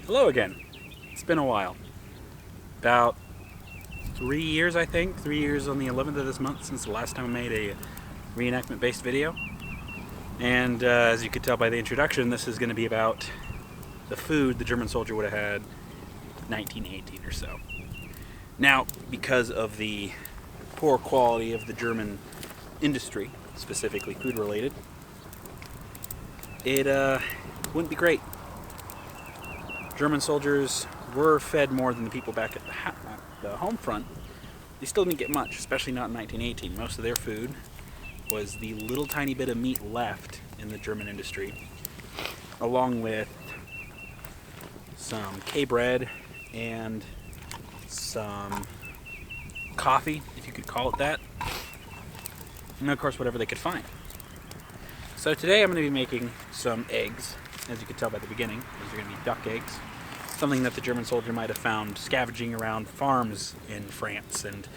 Hello again. It's been a while. About 3 years, I think. 3 years on the 11th of this month since the last time I made a reenactment based video. And as you could tell by the introduction, this is going to be about the food the German soldier would have had 1918 or so. Now, because of the poor quality of the German industry, specifically food related, it wouldn't be great. German soldiers were fed more than the people back at the home front. They still didn't get much, especially not in 1918. Most of their food was the little tiny bit of meat left in the German industry, along with some K-bread and some coffee, if you could call it that, and of course whatever they could find. So today I'm going to be making some eggs. As you could tell by the beginning, these are going to be duck eggs. Something that the German soldier might have found scavenging around farms in France. And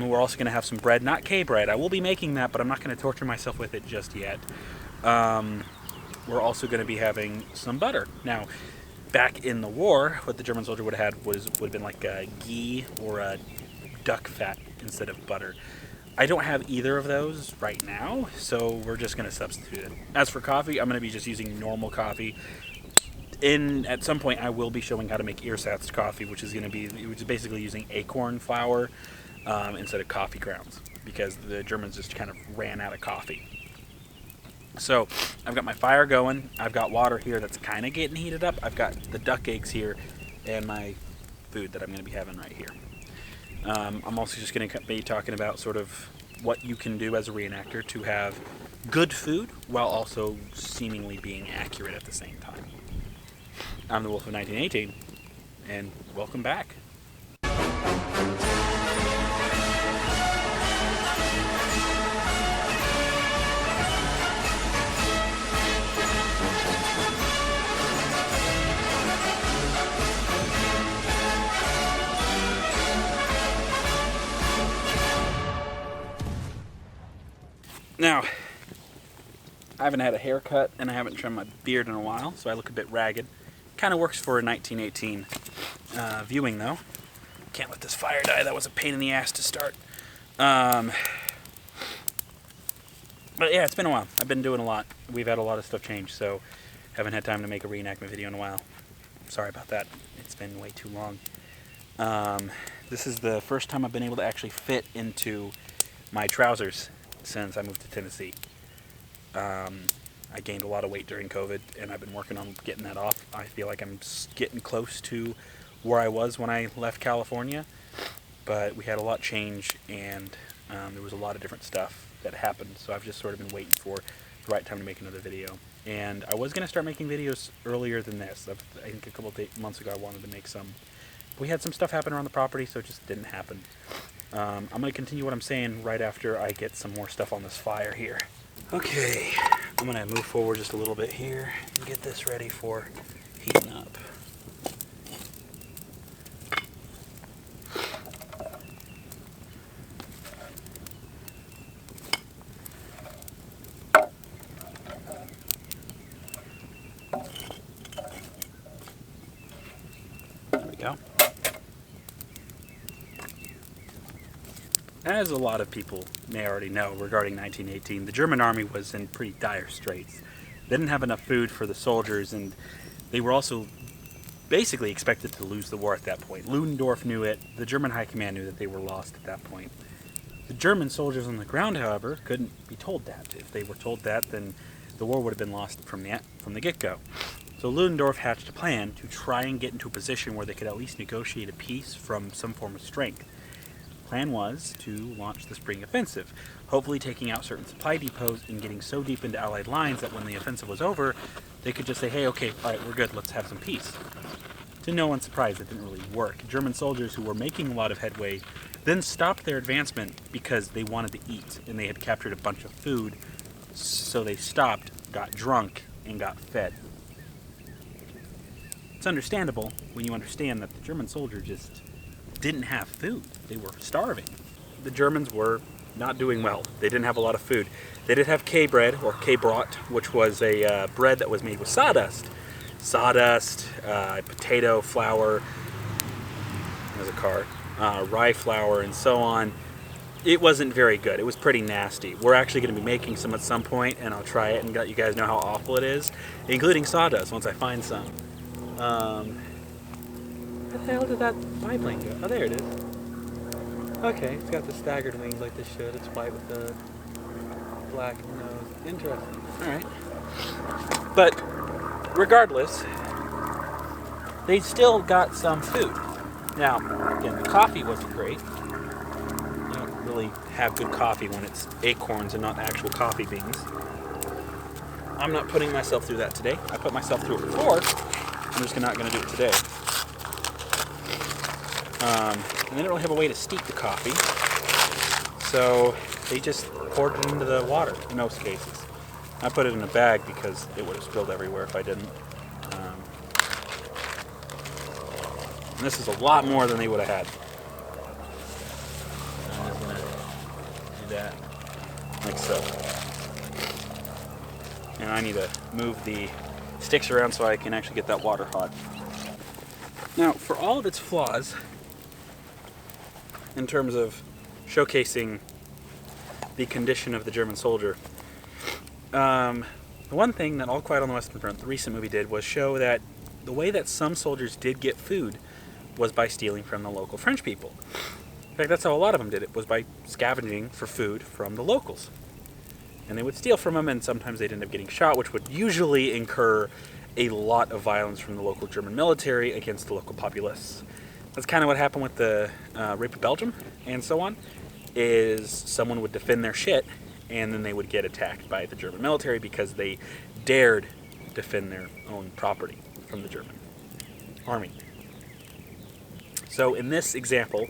we're also going to have some bread, not K-bread. I will be making that, but I'm not going to torture myself with it just yet. We're also going to be having some butter. Now, back in the war, what the German soldier would have had would have been like a ghee or a duck fat instead of butter. I don't have either of those right now, so we're just going to substitute it. As for coffee, I'm going to be just using normal coffee. At some point, I will be showing how to make ersatz coffee, which is basically using acorn flour instead of coffee grounds, because the Germans just kind of ran out of coffee. So I've got my fire going. I've got water here that's kind of getting heated up. I've got the duck eggs here and my food that I'm going to be having right here. I'm also just going to be talking about sort of what you can do as a reenactor to have good food while also seemingly being accurate at the same time. I'm the Wolf of 1918, and welcome back. Now, I haven't had a haircut and I haven't trimmed my beard in a while, so I look a bit ragged. Kind of works for a 1918 viewing, though. Can't let this fire die. That was a pain in the ass to start. But yeah, it's been a while. I've been doing a lot. We've had a lot of stuff change, so haven't had time to make a reenactment video in a while. Sorry about that. It's been way too long. This is the first time I've been able to actually fit into my trousers since I moved to Tennessee. I gained a lot of weight during COVID, and I've been working on getting that off. I feel like I'm getting close to where I was when I left California, but we had a lot change, and there was a lot of different stuff that happened, so I've just sort of been waiting for the right time to make another video. And I was going to start making videos earlier than this. I think a couple of months ago I wanted to make some. We had some stuff happen around the property, so it just didn't happen. I'm going to continue what I'm saying right after I get some more stuff on this fire here. Okay, I'm going to move forward just a little bit here and get this ready for heating up. There we go. As a lot of people may already know regarding 1918, the German army was in pretty dire straits. They didn't have enough food for the soldiers, and they were also basically expected to lose the war at that point. Ludendorff knew it. The German high command knew that they were lost at that point. The German soldiers on the ground, however, couldn't be told that. If they were told that, then the war would have been lost from the get-go. So Ludendorff hatched a plan to try and get into a position where they could at least negotiate a peace from some form of strength. Plan was to launch the spring offensive, hopefully taking out certain supply depots and getting so deep into Allied lines that when the offensive was over, they could just say, hey, okay, all right, we're good, let's have some peace. To no one's surprise, it didn't really work. German soldiers who were making a lot of headway then stopped their advancement because they wanted to eat, and they had captured a bunch of food, so they stopped, got drunk, and got fed. It's understandable when you understand that the German soldier just didn't have food. They were starving. The Germans were not doing well. They didn't have a lot of food. They did have K-bread, or K-brot, which was a bread that was made with sawdust. sawdust, potato flour, there's a car, rye flour, and so on. It wasn't very good. It was pretty nasty. We're actually going to be making some at some point, and I'll try it and let you guys know how awful it is, including sawdust once I find some. What the hell did that biplane go? Oh, there it is. Okay, it's got the staggered wings like this should. It's white with the black nose. Interesting. Alright. But regardless, they still got some food. Now, again, the coffee wasn't great. You don't really have good coffee when it's acorns and not actual coffee beans. I'm not putting myself through that today. I put myself through it before. I'm just not going to do it today. And they didn't really have a way to steep the coffee, so they just poured it into the water in most cases. I put it in a bag because it would have spilled everywhere if I didn't. And this is a lot more than they would have had. I'm just going to do that like so. And I need to move the sticks around so I can actually get that water hot. Now, for all of its flaws, in terms of showcasing the condition of the German soldier, the one thing that All Quiet on the Western Front, the recent movie, did was show that the way that some soldiers did get food was by stealing from the local French people. In fact, that's how a lot of them did it, was by scavenging for food from the locals. And they would steal from them, and sometimes they'd end up getting shot, which would usually incur a lot of violence from the local German military against the local populace. That's kind of what happened with the rape of Belgium and so on, is someone would defend their shit and then they would get attacked by the German military because they dared defend their own property from the German army. So in this example,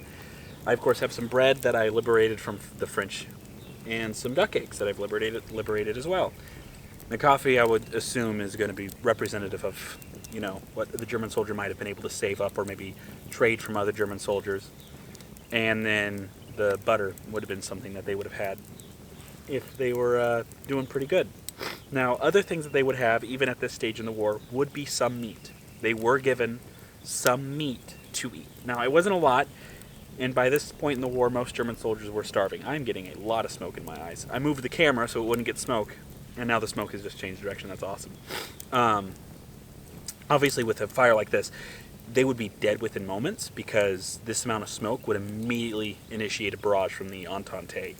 I of course have some bread that I liberated from the French and some duck eggs that I've liberated as well. The coffee, I would assume, is going to be representative of, you know, what the German soldier might have been able to save up or maybe trade from other German soldiers. And then the butter would have been something that they would have had if they were doing pretty good. Now, other things that they would have, even at this stage in the war, would be some meat. They were given some meat to eat. Now, it wasn't a lot, and by this point in the war, most German soldiers were starving. I'm getting a lot of smoke in my eyes. I moved the camera so it wouldn't get smoke, and now the smoke has just changed direction. That's awesome. Obviously, with a fire like this, they would be dead within moments because this amount of smoke would immediately initiate a barrage from the Entente,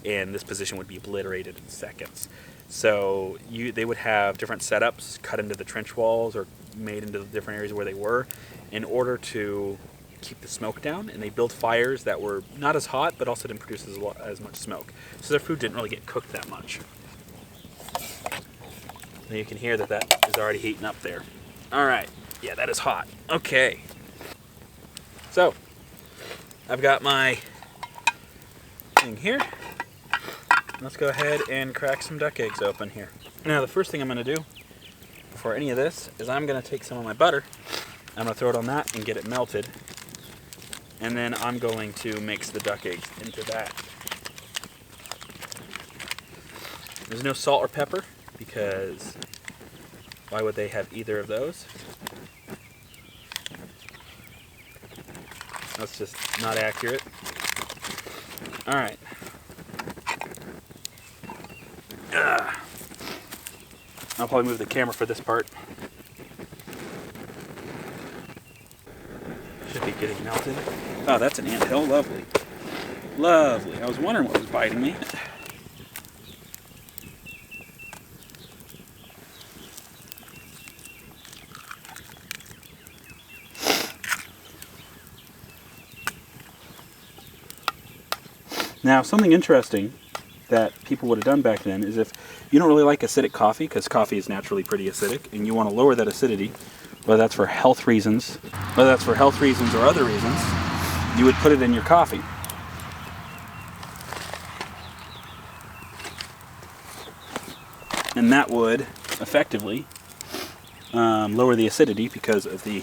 and this position would be obliterated in seconds. So they would have different setups cut into the trench walls or made into the different areas where they were in order to keep the smoke down, and they built fires that were not as hot but also didn't produce as much smoke. So their food didn't really get cooked that much. And you can hear that is already heating up there. Alright, yeah, that is hot. Okay. So, I've got my thing here. Let's go ahead and crack some duck eggs open here. Now, the first thing I'm going to do before any of this is I'm going to take some of my butter. I'm going to throw it on that and get it melted. And then I'm going to mix the duck eggs into that. There's no salt or pepper because why would they have either of those? That's just not accurate. Alright. I'll probably move the camera for this part. Should be getting melted. Oh, that's an anthill. Lovely. Lovely. I was wondering what was biting me. Now, something interesting that people would have done back then is if you don't really like acidic coffee, because coffee is naturally pretty acidic, and you want to lower that acidity, whether that's for health reasons or other reasons, you would put it in your coffee. And that would effectively lower the acidity because of the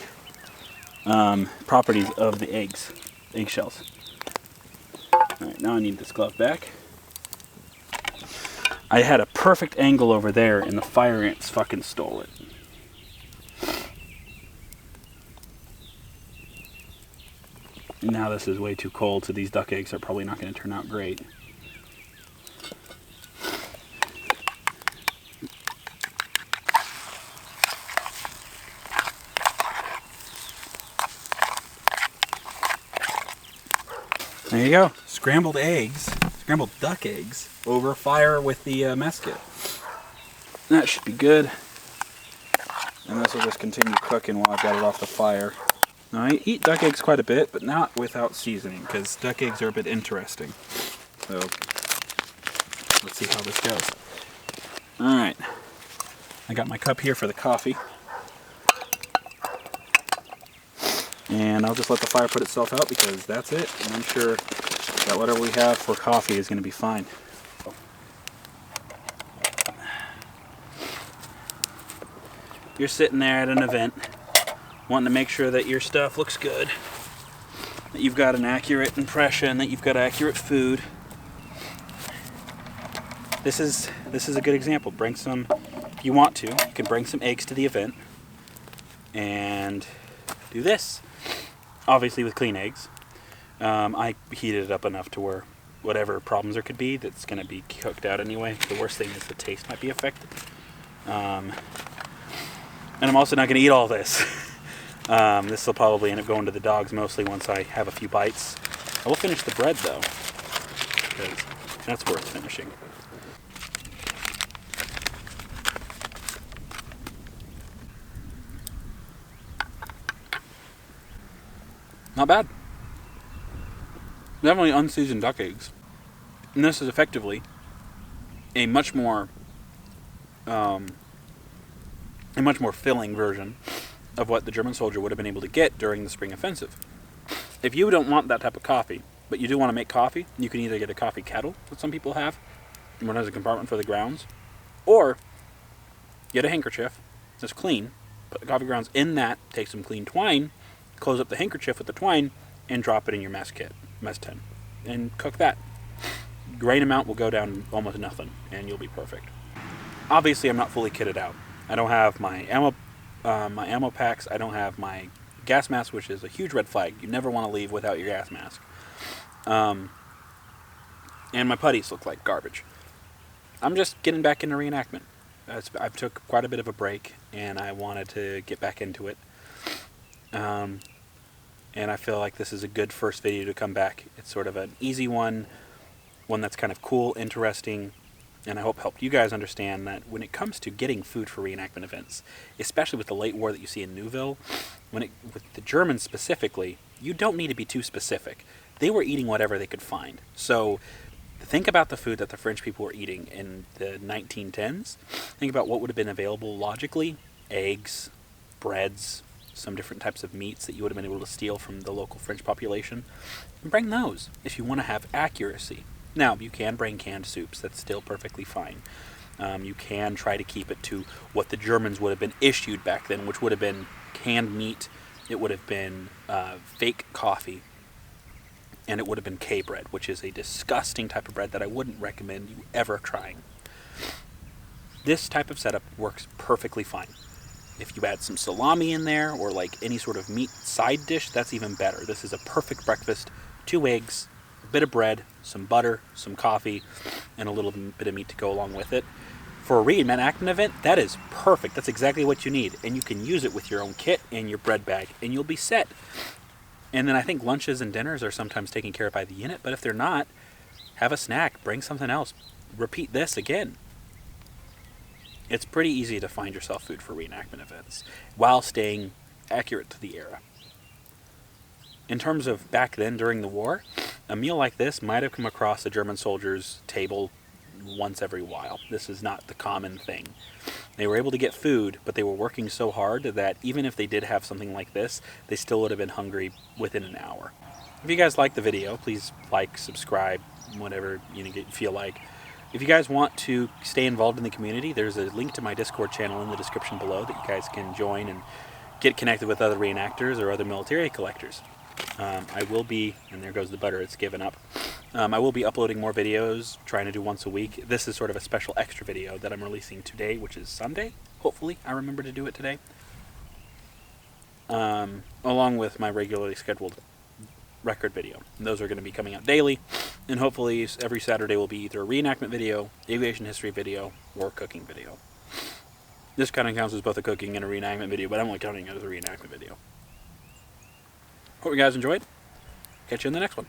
properties of the eggshells. Alright, now I need this glove back. I had a perfect angle over there and the fire ants fucking stole it. Now this is way too cold, so these duck eggs are probably not going to turn out great. There you go. Scrambled eggs, scrambled duck eggs over fire with the mess kit. That should be good. And this will just continue cooking while I've got it off the fire. Now I eat duck eggs quite a bit, but not without seasoning, because duck eggs are a bit interesting. So, let's see how this goes. Alright. I got my cup here for the coffee. And I'll just let the fire put itself out because that's it. And I'm sure that whatever we have for coffee is going to be fine. You're sitting there at an event, wanting to make sure that your stuff looks good, that you've got an accurate impression, that you've got accurate food. This is a good example. Bring some, if you want to, you can bring some eggs to the event and do this. Obviously with clean eggs. I heated it up enough to where whatever problems there could be, that's going to be cooked out anyway. The worst thing is the taste might be affected. And I'm also not going to eat all this. This will probably end up going to the dogs mostly once I have a few bites. I will finish the bread though, because that's worth finishing. Not bad. Definitely unseasoned duck eggs. And this is effectively a much more filling version of what the German soldier would have been able to get during the spring offensive. If you don't want that type of coffee, but you do want to make coffee, you can either get a coffee kettle that some people have, one has a compartment for the grounds, or get a handkerchief that's clean, put the coffee grounds in that, take some clean twine, close up the handkerchief with the twine, and drop it in your mess tin, and cook that. Grain amount will go down almost nothing, and you'll be perfect. Obviously, I'm not fully kitted out. I don't have my ammo packs. I don't have my gas mask, which is a huge red flag. You never want to leave without your gas mask. And my putties look like garbage. I'm just getting back into reenactment. I took quite a bit of a break, and I wanted to get back into it. And I feel like this is a good first video to come back. It's sort of an easy one that's kind of cool, interesting, and I hope helped you guys understand that when it comes to getting food for reenactment events, especially with the late war that you see in Neuville, with the Germans specifically, you don't need to be too specific. They were eating whatever they could find. So think about the food that the French people were eating in the 1910s. Think about what would have been available logically. Eggs, breads, some different types of meats that you would have been able to steal from the local French population. And bring those if you want to have accuracy. Now, you can bring canned soups. That's still perfectly fine. You can try to keep it to what the Germans would have been issued back then, which would have been canned meat, it would have been fake coffee, and it would have been K bread, which is a disgusting type of bread that I wouldn't recommend you ever trying. This type of setup works perfectly fine. If you add some salami in there, or like any sort of meat side dish, that's even better. This is a perfect breakfast. 2 eggs, a bit of bread, some butter, some coffee, and a little bit of meat to go along with it. For a reenactment event, that is perfect. That's exactly what you need. And you can use it with your own kit and your bread bag, and you'll be set. And then I think lunches and dinners are sometimes taken care of by the unit, but if they're not, have a snack, bring something else. Repeat this again. It's pretty easy to find yourself food for reenactment events while staying accurate to the era. In terms of back then during the war, a meal like this might have come across a German soldier's table once every while. This is not the common thing. They were able to get food, but they were working so hard that even if they did have something like this, they still would have been hungry within an hour. If you guys like the video, please like, subscribe, whatever you feel like. If you guys want to stay involved in the community, there's a link to my Discord channel in the description below that you guys can join and get connected with other reenactors or other military collectors. I will be, and there goes the butter, it's given up. I will be uploading more videos, trying to do once a week. This is sort of a special extra video that I'm releasing today, which is Sunday. Hopefully, I remember to do it today. Along with my regularly scheduled record video. And those are going to be coming out daily, and hopefully every Saturday will be either a reenactment video, aviation history video, or a cooking video. This kind of counts as both a cooking and a reenactment video, but I'm only counting it as a reenactment video. Hope you guys enjoyed. Catch you in the next one.